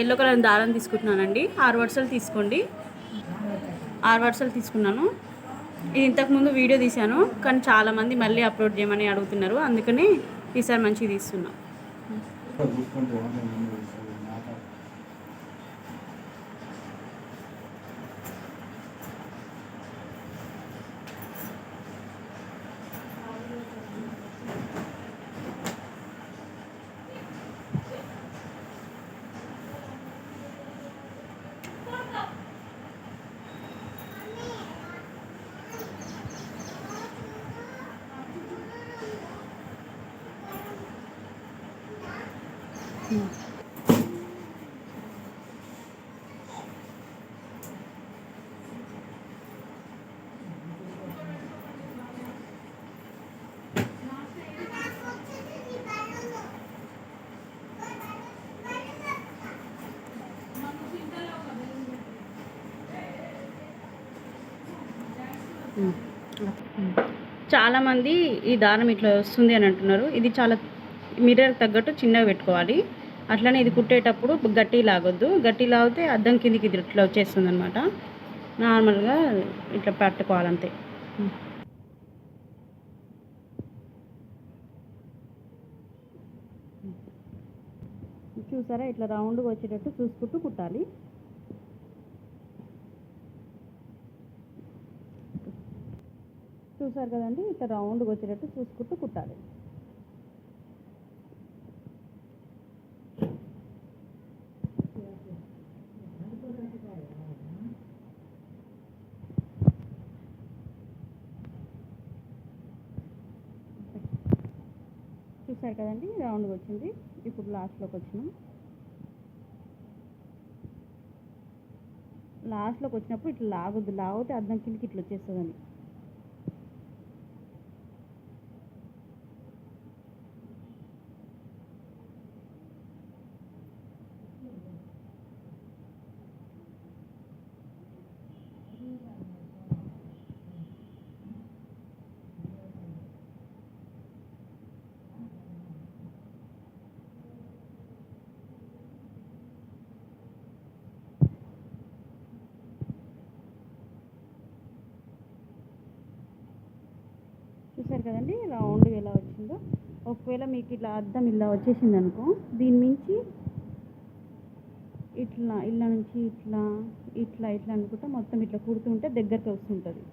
Yellow colour దారం తీసుకుంటున్నానండి. 6 వరుసలు తీసుకోండి. 6 వరుసలు తీసుకున్నాను. ఇది ఇంతకుముందు వీడియో తీశాను, కానీ చాలామంది మళ్ళీ అప్లోడ్ చేయమని అడుగుతున్నారు, అందుకని ఈసారి మంచిగా తీస్తున్నా. చాలామంది ఈ దారం ఇట్లా వస్తుంది అని అంటున్నారు. ఇది చాలా మిర్రర్ తగ్గట్టు చిన్నగా పెట్టుకోవాలి. అట్లనే ఇది కుట్టేటప్పుడు గట్టి లాగొద్దు. గట్టి లాగితే అద్దం కిందికి ఇట్లా వచ్చేస్తుంది అనమాట. నార్మల్గా ఇట్లా పట్టుకోవాలంతే. చూసారా, ఇట్లా రౌండ్గా వచ్చేటట్టు చూసుకుంటూ కుట్టాలి. చూసారు కదండి, ఇట్లా రౌండ్గా వచ్చేటట్టు చూసుకుంటూ కుట్టాలి. చూసారు కదండి, రౌండ్గా వచ్చింది. ఇప్పుడు లాస్ట్లోకి వచ్చినాం. లాస్ట్లోకి వచ్చినప్పుడు ఇట్లా లాగొద్దు. లాగితే అద్దం కిందకి ఇట్లా వచ్చేస్తుందని. చూసారు కదండి, రౌండ్గా ఎలా వచ్చిందో. ఒకవేళ మీకు ఇట్లా అద్దం ఇలా వచ్చేసింది అనుకో, దీని నుంచి ఇట్లా నుంచి ఇట్లా ఇట్లా ఇట్లా అనుకుంటా మొత్తం ఇట్లా కుడుతుంటే దగ్గరికి వస్తుంటుంది.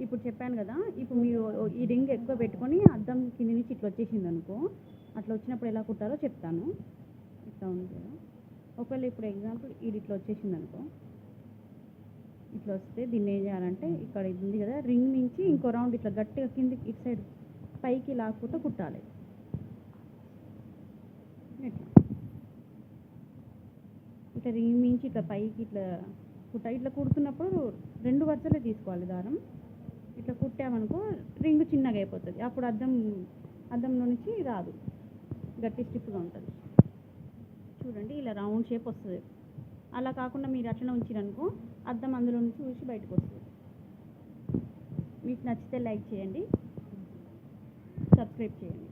ఇప్పుడు చెప్పాను కదా, ఇప్పుడు మీరు ఈ రింగ్ ఎక్కువ పెట్టుకొని అద్దం కింది నుంచి ఇట్లా వచ్చేసింది అనుకో, అట్లా వచ్చినప్పుడు ఎలా కుట్టాలో చెప్తాను. ఇట్లా ఉంది కదా, ఒకవేళ ఇప్పుడు ఎగ్జాంపుల్ ఇది ఇట్లా వచ్చేసింది అనుకో, ఇట్లా వస్తే దీన్ని ఏం చేయాలంటే, ఇక్కడ ఇది ఉంది కదా, రింగ్ నుంచి ఇంకో రౌండ్ ఇట్లా గట్టిగా కిందికి ఇటు సైడ్ పైకి లాక్కుంటూ కుట్టాలి. ఇట్లా రింగ్ నుంచి ఇట్లా పైకి ఇట్లా ఇట్లా కుడుతున్నప్పుడు 2 వరుసలే తీసుకోవాలి దారం. ఇట్లా కుట్టామనుకో రింగ్ చిన్నగా అయిపోతుంది. అప్పుడు అద్దంలో నుంచి రాదు, గట్టి స్టిప్గా ఉంటుంది. చూడండి, ఇలా రౌండ్ షేప్ వస్తుంది. అలా కాకుండా మీరు అట్లనే ఉంచిరనుకో అద్దం అందులో నుంచి చూసి బయటకు వస్తుంది. మీకు నచ్చితే లైక్ చేయండి, సబ్స్క్రైబ్ చేయండి.